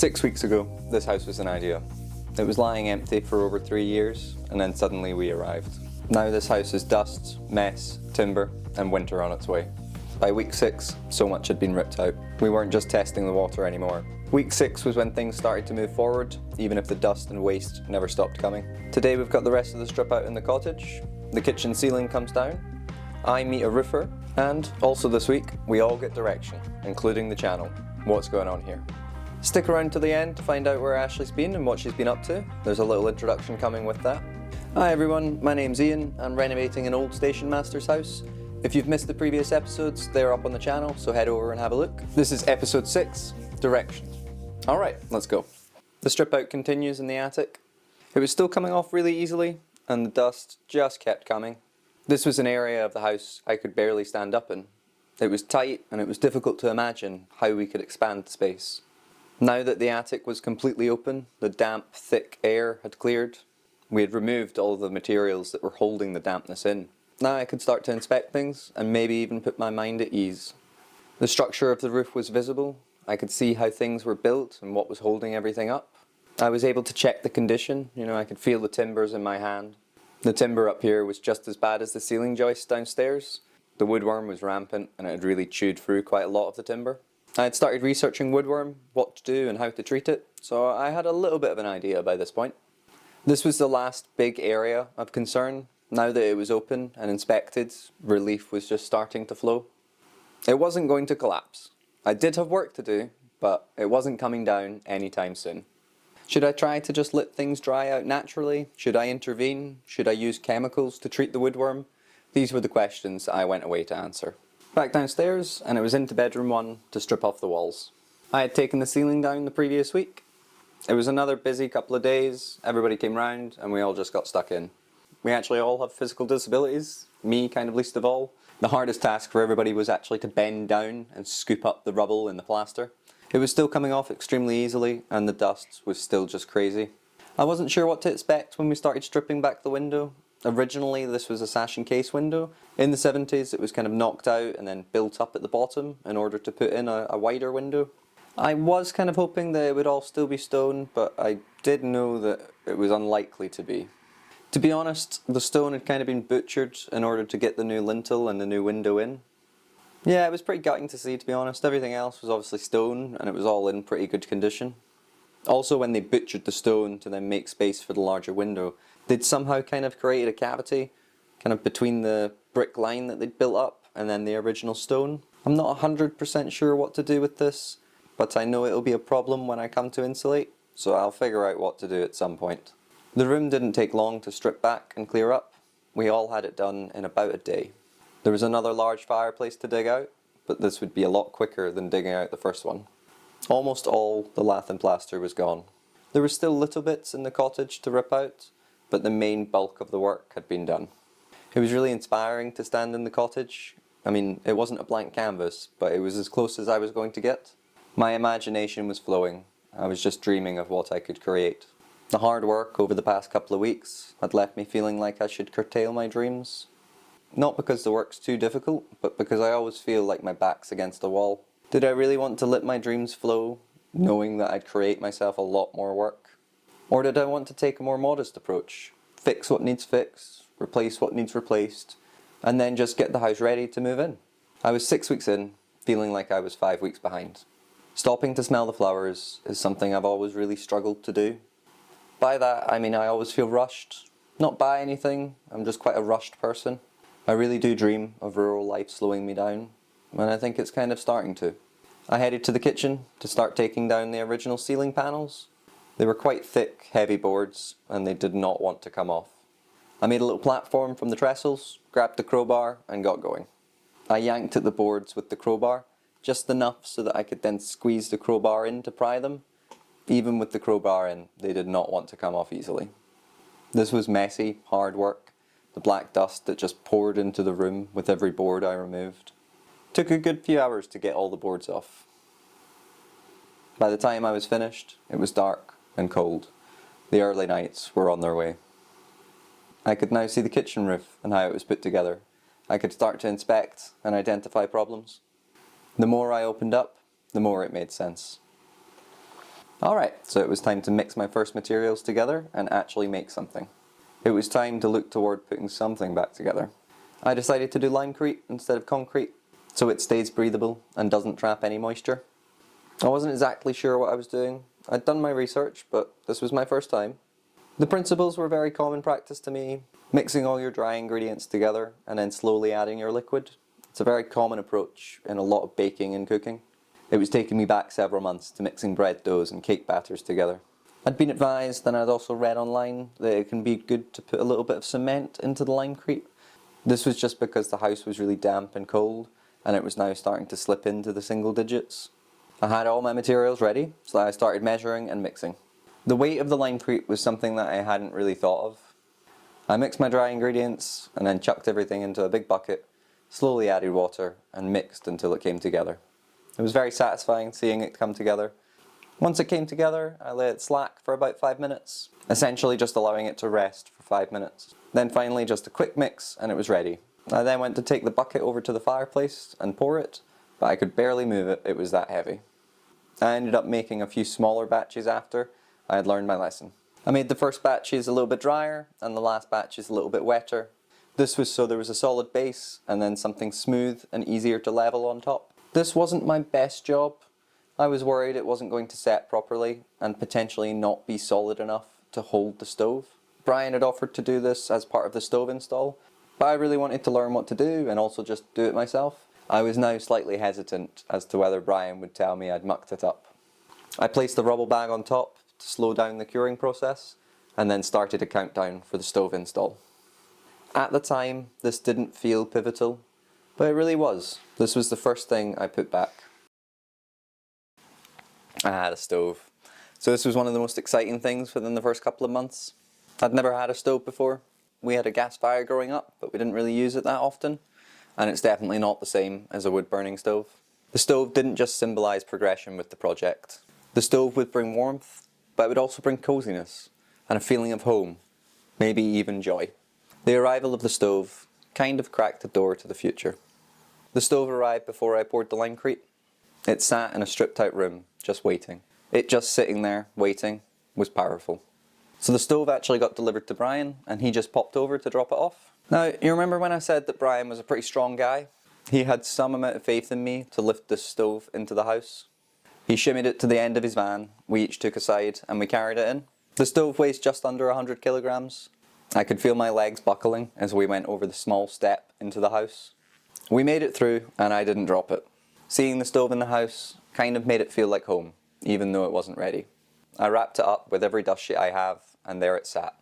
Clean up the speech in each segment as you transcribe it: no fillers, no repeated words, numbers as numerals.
6 weeks ago, this house was an idea. It was lying empty for over 3 years, and then suddenly we arrived. Now this house is dust, mess, timber, and winter on its way. By week 6, so much had been ripped out. We weren't just testing the water anymore. Week 6 was when things started to move forward, even if the dust and waste never stopped coming. Today we've got the rest of the strip out in the cottage, the kitchen ceiling comes down, I meet a roofer, and also this week we all get direction, including the channel. What's going on here? Stick around to the end to find out where Ashley's been and what she's been up to. There's a little introduction coming with that. Hi everyone, my name's Ian. I'm renovating an old station master's house. If you've missed the previous episodes, they're up on the channel, so head over and have a look. This is episode 6, Direction. Alright, let's go. The strip out continues in the attic. It was still coming off really easily, and the dust just kept coming. This was an area of the house I could barely stand up in. It was tight, and it was difficult to imagine how we could expand the space. Now that the attic was completely open, the damp, thick air had cleared. We had removed all of the materials that were holding the dampness in. Now I could start to inspect things and maybe even put my mind at ease. The structure of the roof was visible. I could see how things were built and what was holding everything up. I was able to check the condition, I could feel the timbers in my hand. The timber up here was just as bad as the ceiling joists downstairs. The woodworm was rampant and it had really chewed through quite a lot of the timber. I had started researching woodworm, what to do and how to treat it, so I had a little bit of an idea by this point. This was the last big area of concern. Now that it was open and inspected, relief was just starting to flow. It wasn't going to collapse. I did have work to do, but it wasn't coming down anytime soon. Should I try to just let things dry out naturally? Should I intervene? Should I use chemicals to treat the woodworm? These were the questions I went away to answer. Back downstairs, and it was into bedroom 1 to strip off the walls. I had taken the ceiling down the previous week. It was another busy couple of days, everybody came round and we all just got stuck in. We actually all have physical disabilities, me kind of least of all. The hardest task for everybody was actually to bend down and scoop up the rubble in the plaster. It was still coming off extremely easily and the dust was still just crazy. I wasn't sure what to expect when we started stripping back the window. Originally this was a sash and case window. In the 70s it was kind of knocked out and then built up at the bottom in order to put in a wider window. I was kind of hoping that it would all still be stone, but I did know that it was unlikely to be. To be honest, the stone had kind of been butchered in order to get the new lintel and the new window in. Yeah, it was pretty gutting to see, to be honest. Everything else was obviously stone and it was all in pretty good condition. Also, when they butchered the stone to then make space for the larger window, they'd somehow kind of created a cavity kind of between the brick line that they'd built up and then the original stone. I'm not 100% sure what to do with this, but I know it'll be a problem when I come to insulate, so I'll figure out what to do at some point. The room didn't take long to strip back and clear up. We all had it done in about a day. There was another large fireplace to dig out, but this would be a lot quicker than digging out the first one. Almost all the lath and plaster was gone. There were still little bits in the cottage to rip out, but the main bulk of the work had been done. It was really inspiring to stand in the cottage. I mean, it wasn't a blank canvas, but it was as close as I was going to get. My imagination was flowing. I was just dreaming of what I could create. The hard work over the past couple of weeks had left me feeling like I should curtail my dreams. Not because the work's too difficult, but because I always feel like my back's against the wall. Did I really want to let my dreams flow, knowing that I'd create myself a lot more work? Or did I want to take a more modest approach? Fix what needs fixed, replace what needs replaced, and then just get the house ready to move in. I was 6 weeks in, feeling like I was 5 weeks behind. Stopping to smell the flowers is something I've always really struggled to do. By that, I mean I always feel rushed. Not by anything, I'm just quite a rushed person. I really do dream of rural life slowing me down, and I think it's kind of starting to. I headed to the kitchen to start taking down the original ceiling panels. They were quite thick, heavy boards, and they did not want to come off. I made a little platform from the trestles, grabbed the crowbar, and got going. I yanked at the boards with the crowbar, just enough so that I could then squeeze the crowbar in to pry them. Even with the crowbar in, they did not want to come off easily. This was messy, hard work. The black dust that just poured into the room with every board I removed. Took a good few hours to get all the boards off. By the time I was finished, it was dark and cold. The early nights were on their way. I could now see the kitchen roof and how it was put together. I could start to inspect and identify problems. The more I opened up, the more it made sense. Alright, so it was time to mix my first materials together and actually make something. It was time to look toward putting something back together. I decided to do limecrete instead of concrete, so it stays breathable and doesn't trap any moisture. I wasn't exactly sure what I was doing. I'd done my research, but this was my first time. The principles were very common practice to me, mixing all your dry ingredients together and then slowly adding your liquid. It's a very common approach in a lot of baking and cooking. It was taking me back several months to mixing bread doughs and cake batters together. I'd been advised, and I'd also read online, that it can be good to put a little bit of cement into the limecrete. This was just because the house was really damp and cold, and it was now starting to slip into the single digits. I had all my materials ready, so I started measuring and mixing. The weight of the limecrete was something that I hadn't really thought of. I mixed my dry ingredients, and then chucked everything into a big bucket, slowly added water, and mixed until it came together. It was very satisfying seeing it come together. Once it came together, I let it slack for about 5 minutes, essentially just allowing it to rest for 5 minutes. Then finally just a quick mix and it was ready. I then went to take the bucket over to the fireplace and pour it, but I could barely move it, it was that heavy. I ended up making a few smaller batches after I had learned my lesson. I made the first batches a little bit drier and the last batches a little bit wetter. This was so there was a solid base and then something smooth and easier to level on top. This wasn't my best job. I was worried it wasn't going to set properly and potentially not be solid enough to hold the stove. Brian had offered to do this as part of the stove install, but I really wanted to learn what to do and also just do it myself. I was now slightly hesitant as to whether Brian would tell me I'd mucked it up. I placed the rubble bag on top to slow down the curing process and then started a countdown for the stove install. At the time, this didn't feel pivotal, but it really was. This was the first thing I put back. I had a stove. So this was one of the most exciting things within the first couple of months. I'd never had a stove before. We had a gas fire growing up, but we didn't really use it that often. And it's definitely not the same as a wood-burning stove. The stove didn't just symbolise progression with the project. The stove would bring warmth, but it would also bring coziness and a feeling of home, maybe even joy. The arrival of the stove kind of cracked the door to the future. The stove arrived before I poured the limecrete. It sat in a stripped out room, just waiting. It just sitting there, waiting, was powerful. So the stove actually got delivered to Brian, and he just popped over to drop it off. Now, you remember when I said that Brian was a pretty strong guy? He had some amount of faith in me to lift this stove into the house. He shimmied it to the end of his van, we each took a side, and we carried it in. The stove weighs just under 100 kilograms. I could feel my legs buckling as we went over the small step into the house. We made it through, and I didn't drop it. Seeing the stove in the house kind of made it feel like home, even though it wasn't ready. I wrapped it up with every dust sheet I have, and there it sat,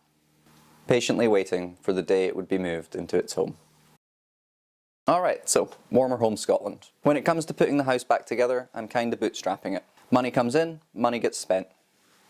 patiently waiting for the day it would be moved into its home. Alright, so, Warmer Home Scotland. When it comes to putting the house back together, I'm kind of bootstrapping it. Money comes in, money gets spent.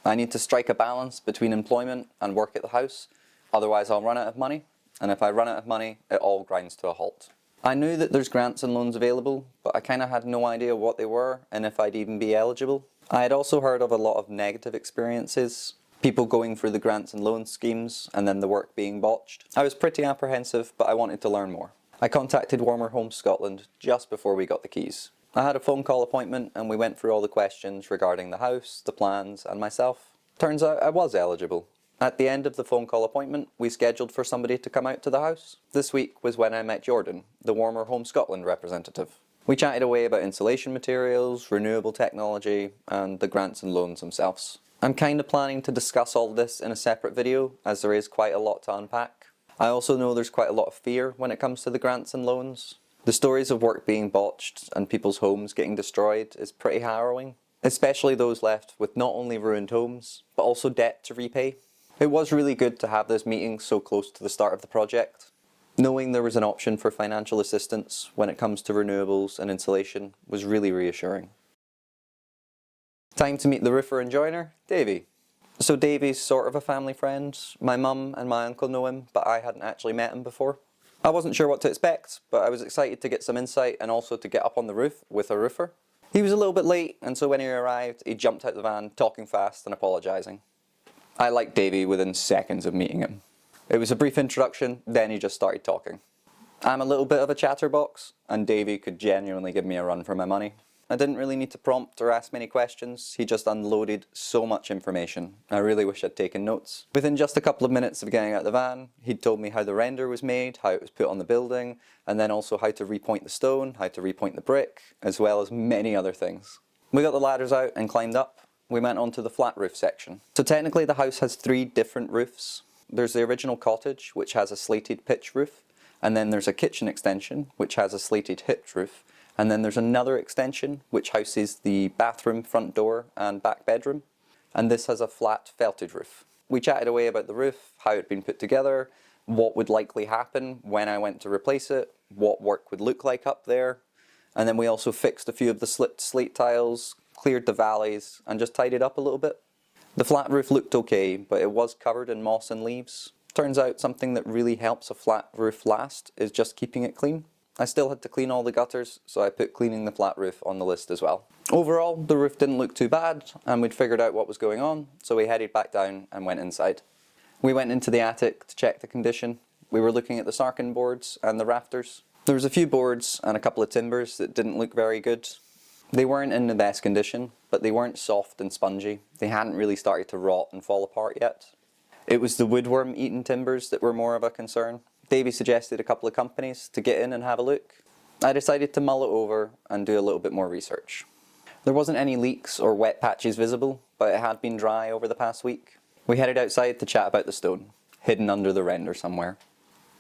I need to strike a balance between employment and work at the house, otherwise I'll run out of money, and if I run out of money, it all grinds to a halt. I knew that there's grants and loans available, but I kind of had no idea what they were and if I'd even be eligible. I had also heard of a lot of negative experiences, people going through the grants and loan schemes and then the work being botched. I was pretty apprehensive, but I wanted to learn more. I contacted Warmer Home Scotland just before we got the keys. I had a phone call appointment and we went through all the questions regarding the house, the plans and myself. Turns out I was eligible. At the end of the phone call appointment, we scheduled for somebody to come out to the house. This week was when I met Jordan, the Warmer Home Scotland representative. We chatted away about insulation materials, renewable technology, and the grants and loans themselves. I'm kind of planning to discuss all this in a separate video, as there is quite a lot to unpack. I also know there's quite a lot of fear when it comes to the grants and loans. The stories of work being botched and people's homes getting destroyed is pretty harrowing, especially those left with not only ruined homes, but also debt to repay. It was really good to have this meeting so close to the start of the project. Knowing there was an option for financial assistance when it comes to renewables and insulation was really reassuring. Time to meet the roofer and joiner, Davey. So Davey's sort of a family friend. My mum and my uncle know him, but I hadn't actually met him before. I wasn't sure what to expect, but I was excited to get some insight and also to get up on the roof with a roofer. He was a little bit late, and so when he arrived, he jumped out the van, talking fast and apologising. I liked Davey within seconds of meeting him. It was a brief introduction, then he just started talking. I'm a little bit of a chatterbox, and Davey could genuinely give me a run for my money. I didn't really need to prompt or ask many questions. He just unloaded so much information. I really wish I'd taken notes. Within just a couple of minutes of getting out of the van, he'd told me how the render was made, how it was put on the building, and then also how to repoint the stone, how to repoint the brick, as well as many other things. We got the ladders out and climbed up. We went on to the flat roof section. So technically the house has 3 different roofs. There's the original cottage, which has a slated pitch roof, and then there's a kitchen extension, which has a slated hitch roof, and then there's another extension, which houses the bathroom, front door, and back bedroom, and this has a flat felted roof. We chatted away about the roof, how it had been put together, what would likely happen when I went to replace it, what work would look like up there, and then we also fixed a few of the slipped slate tiles, cleared the valleys, and just tidied up a little bit. The flat roof looked okay, but it was covered in moss and leaves. Turns out something that really helps a flat roof last is just keeping it clean. I still had to clean all the gutters, so I put cleaning the flat roof on the list as well. Overall, the roof didn't look too bad, and we'd figured out what was going on, so we headed back down and went inside. We went into the attic to check the condition. We were looking at the sarkin boards and the rafters. There was a few boards and a couple of timbers that didn't look very good. They weren't in the best condition, but they weren't soft and spongy. They hadn't really started to rot and fall apart yet. It was the woodworm-eaten timbers that were more of a concern. Davey suggested a couple of companies to get in and have a look. I decided to mull it over and do a little bit more research. There wasn't any leaks or wet patches visible, but it had been dry over the past week. We headed outside to chat about the stone, hidden under the render somewhere.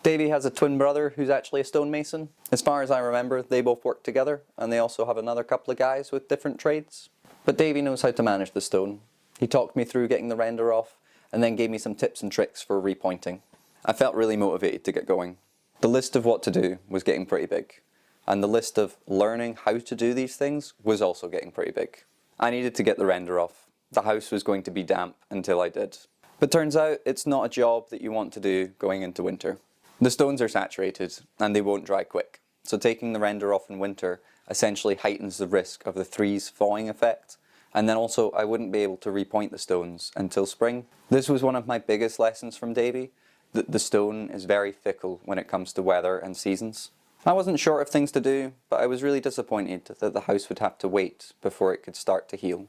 Davey has a twin brother who's actually a stonemason. As far as I remember, they both work together, and they also have another couple of guys with different trades. But Davey knows how to manage the stone. He talked me through getting the render off, and then gave me some tips and tricks for repointing. I felt really motivated to get going. The list of what to do was getting pretty big, and the list of learning how to do these things was also getting pretty big. I needed to get the render off. The house was going to be damp until I did. But turns out it's not a job that you want to do going into winter. The stones are saturated and they won't dry quick, so taking the render off in winter essentially heightens the risk of the freeze thawing effect. And then also I wouldn't be able to repoint the stones until spring. This was one of my biggest lessons from Davey, that the stone is very fickle when it comes to weather and seasons. I wasn't short of things to do, but I was really disappointed that the house would have to wait before it could start to heal.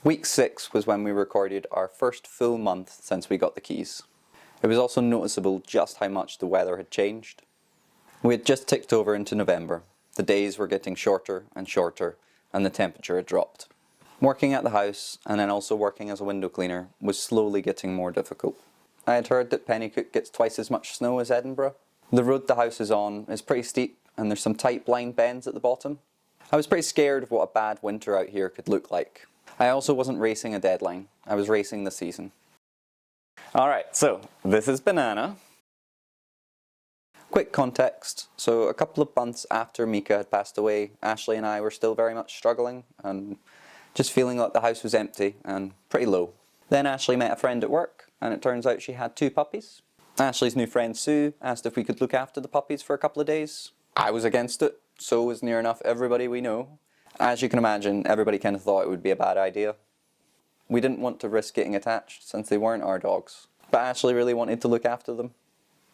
Week 6 was when we recorded our first full month since we got the keys. It was also noticeable just how much the weather had changed. We had just ticked over into November. The days were getting shorter and shorter, and the temperature had dropped. Working at the house, and then also working as a window cleaner, was slowly getting more difficult. I had heard that Pennycook gets twice as much snow as Edinburgh. The road the house is on is pretty steep, and there's some tight blind bends at the bottom. I was pretty scared of what a bad winter out here could look like. I also wasn't racing a deadline, I was racing the season. Alright, so this is Banana. Quick context, so a couple of months after Mika had passed away, Ashley and I were still very much struggling and just feeling like the house was empty and pretty low. Then Ashley met a friend at work, and it turns out she had 2 puppies. Ashley's new friend Sue asked if we could look after the puppies for a couple of days. I was against it, so was near enough everybody we know. As you can imagine, everybody kind of thought it would be a bad idea. We didn't want to risk getting attached since they weren't our dogs, but Ashley really wanted to look after them.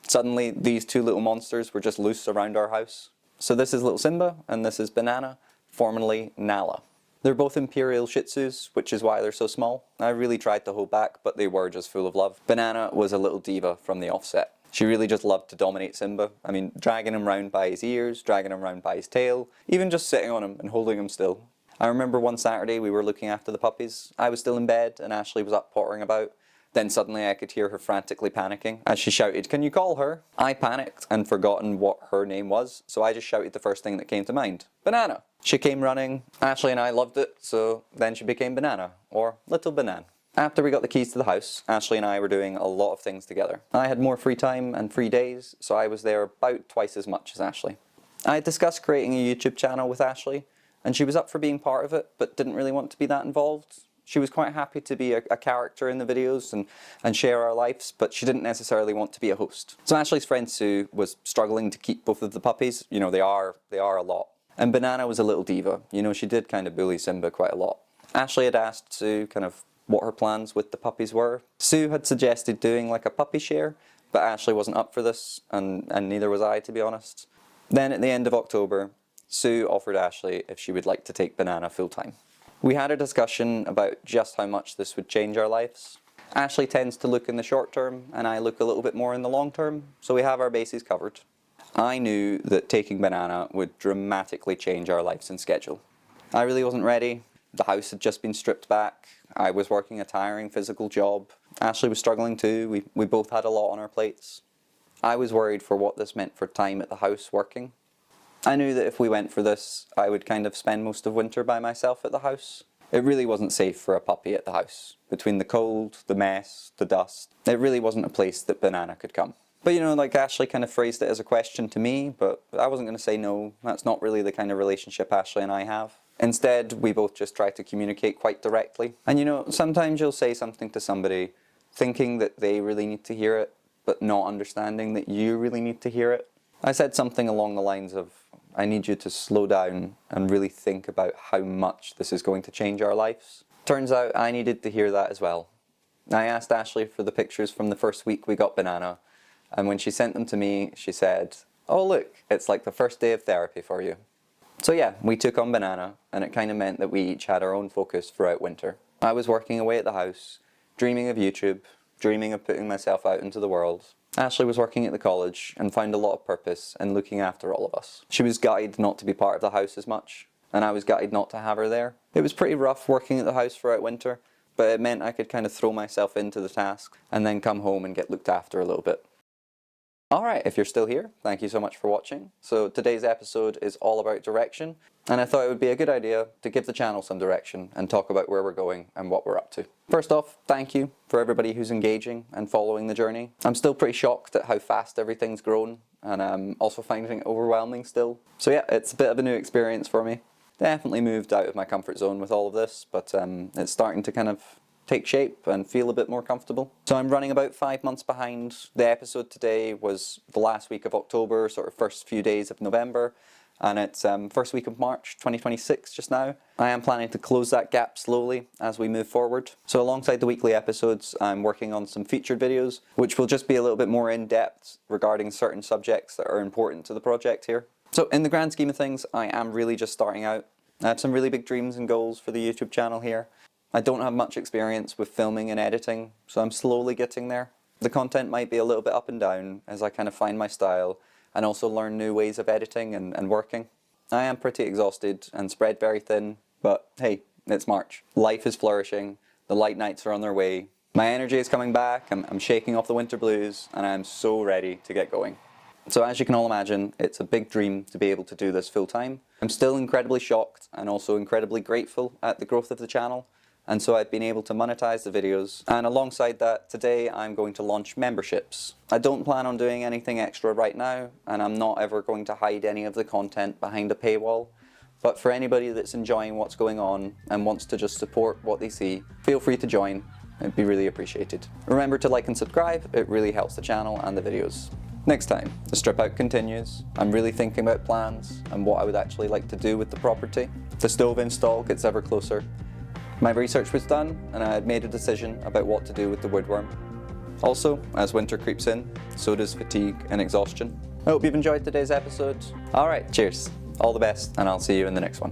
Suddenly, these 2 little monsters were just loose around our house. So this is little Simba, and this is Banana, formerly Nala. They're both Imperial Shih Tzus, which is why they're so small. I really tried to hold back, but they were just full of love. Banana was a little diva from the offset. She really just loved to dominate Simba. I mean, dragging him round by his ears, dragging him round by his tail, even just sitting on him and holding him still. I remember one Saturday we were looking after the puppies. I was still in bed and Ashley was up pottering about. Then suddenly I could hear her frantically panicking as she shouted, "Can you call her?" I panicked and forgotten what her name was, so I just shouted the first thing that came to mind, "Banana!" She came running. Ashley and I loved it, so then she became Banana, or Little Banan. After we got the keys to the house, Ashley and I were doing a lot of things together. I had more free time and free days, so I was there about twice as much as Ashley. I had discussed creating a YouTube channel with Ashley, and she was up for being part of it, but didn't really want to be that involved. She was quite happy to be a character in the videos and share our lives, but she didn't necessarily want to be a host. So Ashley's friend Sue was struggling to keep both of the puppies. You know, they are a lot. And Banana was a little diva. You know, she did kind of bully Simba quite a lot. Ashley had asked Sue kind of what her plans with the puppies were. Sue had suggested doing like a puppy share, but Ashley wasn't up for this, and neither was I, to be honest. Then at the end of October, Sue offered Ashley if she would like to take Banana full-time. We had a discussion about just how much this would change our lives. Ashley tends to look in the short term, and I look a little bit more in the long term, so we have our bases covered. I knew that taking Banana would dramatically change our lives and schedule. I really wasn't ready. The house had just been stripped back. I was working a tiring physical job. Ashley was struggling too. We both had a lot on our plates. I was worried for what this meant for time at the house working. I knew that if we went for this, I would kind of spend most of winter by myself at the house. It really wasn't safe for a puppy at the house. Between the cold, the mess, the dust, it really wasn't a place that Banana could come. But you know, like Ashley kind of phrased it as a question to me, but I wasn't going to say no. That's not really the kind of relationship Ashley and I have. Instead, we both just try to communicate quite directly. And you know, sometimes you'll say something to somebody thinking that they really need to hear it, but not understanding that you really need to hear it. I said something along the lines of, I need you to slow down and really think about how much this is going to change our lives. Turns out I needed to hear that as well. I asked Ashley for the pictures from the first week we got Banana, and when she sent them to me, she said, "Oh look, it's like the first day of therapy for you." So yeah, we took on Banana, and it kind of meant that we each had our own focus throughout winter. I was working away at the house, dreaming of YouTube, dreaming of putting myself out into the world. Ashley was working at the college and found a lot of purpose in looking after all of us. She was gutted not to be part of the house as much, and I was gutted not to have her there. It was pretty rough working at the house throughout winter, but it meant I could kind of throw myself into the task and then come home and get looked after a little bit. Alright, if you're still here, thank you so much for watching. So today's episode is all about direction, and I thought it would be a good idea to give the channel some direction and talk about where we're going and what we're up to. First off, thank you for everybody who's engaging and following the journey. I'm still pretty shocked at how fast everything's grown, and I'm also finding it overwhelming still. So yeah, it's a bit of a new experience for me. Definitely moved out of my comfort zone with all of this, but it's starting to kind of take shape and feel a bit more comfortable. So I'm running about 5 months behind. The episode today was the last week of October, sort of first few days of November, and it's first week of March 2026 just now. I am planning to close that gap slowly as we move forward. So alongside the weekly episodes, I'm working on some featured videos, which will just be a little bit more in-depth regarding certain subjects that are important to the project here. So in the grand scheme of things, I am really just starting out. I have some really big dreams and goals for the YouTube channel here. I don't have much experience with filming and editing, so I'm slowly getting there. The content might be a little bit up and down as I kind of find my style and also learn new ways of editing and working. I am pretty exhausted and spread very thin, but hey, it's March. Life is flourishing, the light nights are on their way, my energy is coming back, I'm shaking off the winter blues, and I'm so ready to get going. So as you can all imagine, it's a big dream to be able to do this full time. I'm still incredibly shocked and also incredibly grateful at the growth of the channel. And so I've been able to monetize the videos, and alongside that, today I'm going to launch memberships. I don't plan on doing anything extra right now, and I'm not ever going to hide any of the content behind a paywall. But for anybody that's enjoying what's going on and wants to just support what they see, feel free to join. It'd be really appreciated. Remember to like and subscribe, it really helps the channel and the videos. Next time, the strip out continues. I'm really thinking about plans and what I would actually like to do with the property. The stove install gets ever closer. My research was done, and I had made a decision about what to do with the woodworm. Also, as winter creeps in, so does fatigue and exhaustion. I hope you've enjoyed today's episode. Alright, cheers. All the best, and I'll see you in the next one.